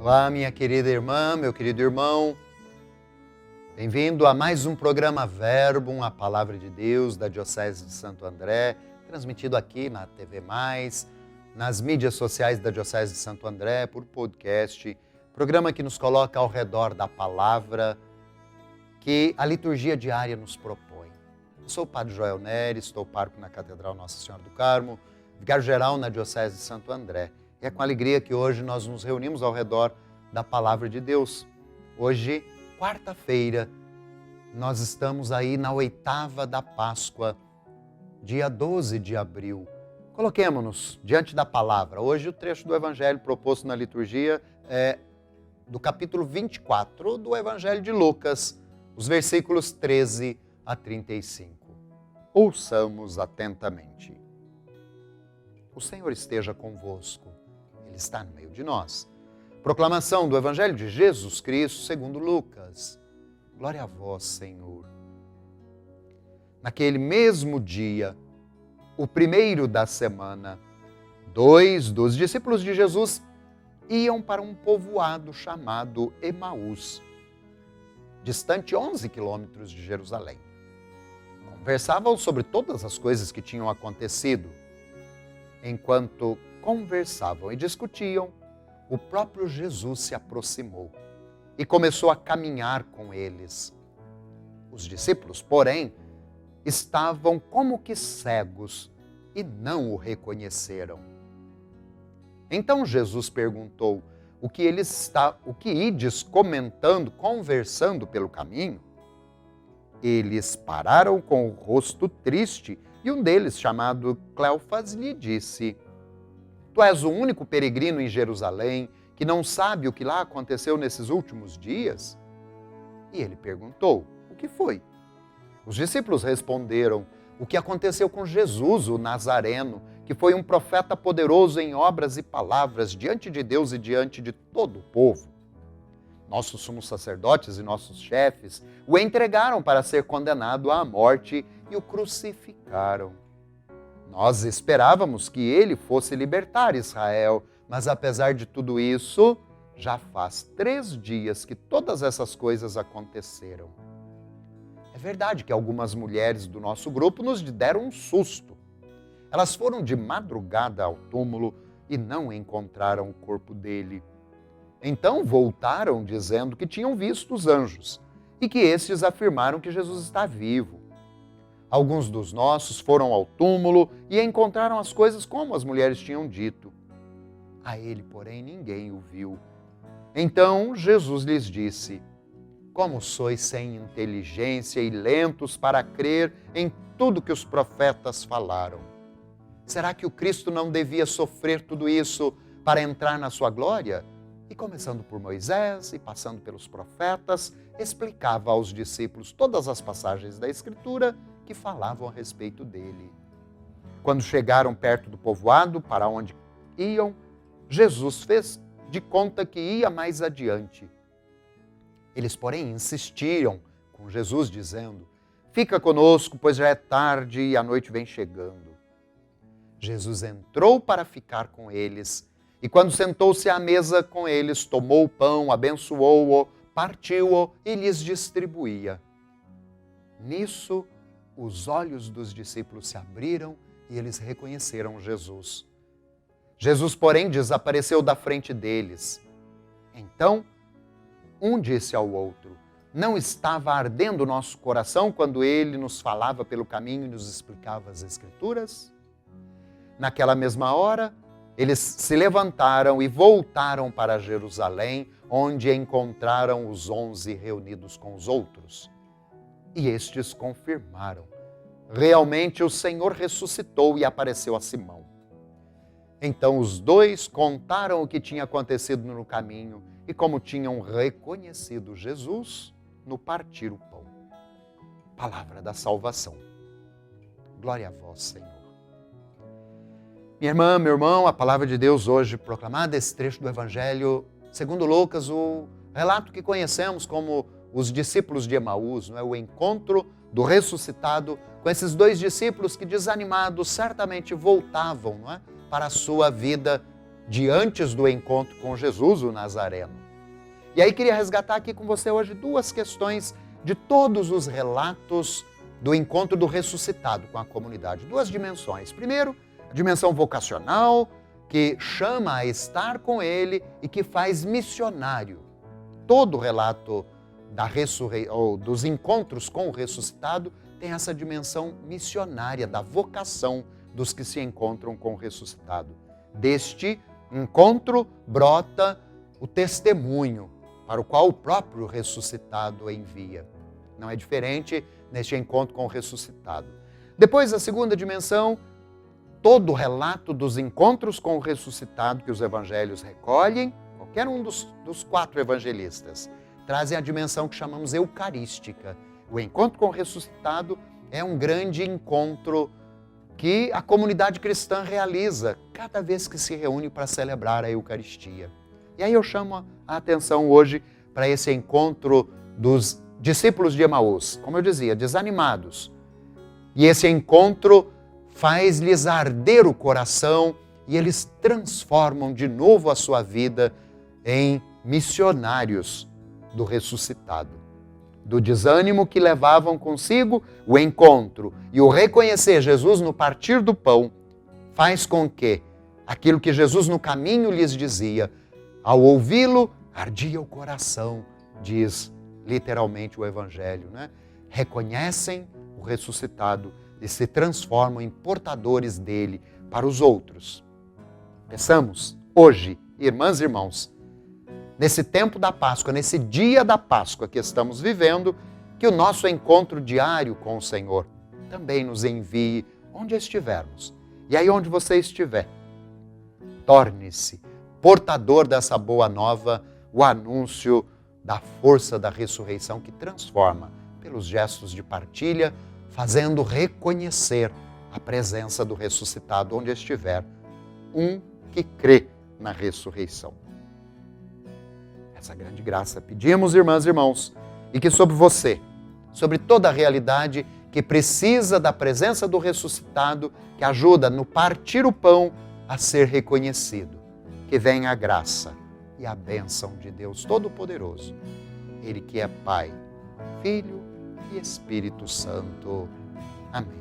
Olá, minha querida irmã, meu querido irmão. Bem-vindo a mais um programa Verbo, a Palavra de Deus da Diocese de Santo André, transmitido aqui na TV+, nas mídias sociais da Diocese de Santo André, por podcast. Programa que nos coloca ao redor da Palavra que a liturgia diária nos propõe. Eu sou o Padre Joel Nery, estou pároco na Catedral Nossa Senhora do Carmo, vigário-geral na Diocese de Santo André. E é com alegria que hoje nós nos reunimos ao redor da Palavra de Deus. Hoje, quarta-feira, nós estamos aí na oitava da Páscoa, dia 12 de abril. Coloquemo-nos diante da Palavra. Hoje o trecho do Evangelho proposto na liturgia é do capítulo 24 do Evangelho de Lucas, os versículos 13 a 35. Ouçamos atentamente. O Senhor esteja convosco. Ele está no meio de nós. Proclamação do Evangelho de Jesus Cristo segundo Lucas. Glória a vós, Senhor. Naquele mesmo dia, o primeiro da semana, 2 dos discípulos de Jesus iam para um povoado chamado Emaús, distante 11 quilômetros de Jerusalém. Conversavam sobre todas as coisas que tinham acontecido. Enquanto conversavam e discutiam, o próprio Jesus se aproximou e começou a caminhar com eles. Os discípulos, porém, estavam como que cegos e não o reconheceram. Então Jesus perguntou: o que ides comentando, conversando pelo caminho? Eles pararam com o rosto triste e um deles, chamado Cleofas, lhe disse: Tu és o único peregrino em Jerusalém que não sabe o que lá aconteceu nesses últimos dias? E ele perguntou: o que foi? Os discípulos responderam: o que aconteceu com Jesus, o Nazareno, que foi um profeta poderoso em obras e palavras diante de Deus e diante de todo o povo. Nossos sumos sacerdotes e nossos chefes o entregaram para ser condenado à morte e o crucificaram. Nós esperávamos que ele fosse libertar Israel, mas apesar de tudo isso, já faz 3 dias que todas essas coisas aconteceram. É verdade que algumas mulheres do nosso grupo nos deram um susto. Elas foram de madrugada ao túmulo e não encontraram o corpo dele. Então voltaram dizendo que tinham visto os anjos e que estes afirmaram que Jesus está vivo. Alguns dos nossos foram ao túmulo e encontraram as coisas como as mulheres tinham dito. A ele, porém, ninguém o viu. Então Jesus lhes disse: como sois sem inteligência e lentos para crer em tudo que os profetas falaram. Será que o Cristo não devia sofrer tudo isso para entrar na sua glória? E começando por Moisés e passando pelos profetas, explicava aos discípulos todas as passagens da Escritura que falavam a respeito dele. Quando chegaram perto do povoado, para onde iam, Jesus fez de conta que ia mais adiante. Eles, porém, insistiram com Jesus, dizendo: fica conosco, pois já é tarde e a noite vem chegando. Jesus entrou para ficar com eles, e quando sentou-se à mesa com eles, tomou o pão, abençoou-o, partiu-o e lhes distribuía. Nisso, os olhos dos discípulos se abriram e eles reconheceram Jesus. Jesus, porém, desapareceu da frente deles. Então, um disse ao outro: não estava ardendo o nosso coração quando ele nos falava pelo caminho e nos explicava as Escrituras? Naquela mesma hora, eles se levantaram e voltaram para Jerusalém, onde encontraram os 11 reunidos com os outros. E estes confirmaram: realmente o Senhor ressuscitou e apareceu a Simão. Então os dois contaram o que tinha acontecido no caminho e como tinham reconhecido Jesus no partir o pão. Palavra da salvação. Glória a vós, Senhor. Minha irmã, meu irmão, a palavra de Deus hoje proclamada, esse trecho do Evangelho segundo Lucas, o relato que conhecemos como os discípulos de Emaús, não é? O encontro do ressuscitado com esses 2 discípulos que, desanimados, certamente voltavam, não é? Para a sua vida de antes do encontro com Jesus, o Nazareno. E aí queria resgatar aqui com você hoje duas questões de todos os relatos do encontro do ressuscitado com a comunidade. Duas dimensões. Primeiro, a dimensão vocacional, que chama a estar com ele e que faz missionário. Todo o relato ou dos encontros com o ressuscitado tem essa dimensão missionária, da vocação dos que se encontram com o ressuscitado. Deste encontro brota o testemunho para o qual o próprio ressuscitado envia. Não é diferente neste encontro com o ressuscitado. Depois, a segunda dimensão, todo o relato dos encontros com o ressuscitado que os evangelhos recolhem, qualquer um dos 4 evangelistas, trazem a dimensão que chamamos eucarística. O encontro com o ressuscitado é um grande encontro que a comunidade cristã realiza cada vez que se reúne para celebrar a Eucaristia. E aí eu chamo a atenção hoje para esse encontro dos discípulos de Emaús, como eu dizia, desanimados. E esse encontro faz-lhes arder o coração e eles transformam de novo a sua vida em missionários do ressuscitado. Do desânimo que levavam consigo, o encontro e o reconhecer Jesus no partir do pão faz com que aquilo que Jesus no caminho lhes dizia, ao ouvi-lo, ardia o coração, diz literalmente o Evangelho, né? Reconhecem o ressuscitado e se transformam em portadores dele para os outros. Peçamos hoje, irmãs e irmãos, nesse tempo da Páscoa, nesse dia da Páscoa que estamos vivendo, que o nosso encontro diário com o Senhor também nos envie onde estivermos. E aí onde você estiver, torne-se portador dessa boa nova, o anúncio da força da ressurreição que transforma pelos gestos de partilha, fazendo reconhecer a presença do ressuscitado onde estiver, um que crê na ressurreição. Essa grande graça pedimos, irmãs e irmãos, e que sobre você, sobre toda a realidade que precisa da presença do ressuscitado, que ajuda no partir o pão a ser reconhecido, que venha a graça e a bênção de Deus Todo-Poderoso, Ele que é Pai, Filho e Espírito Santo. Amém.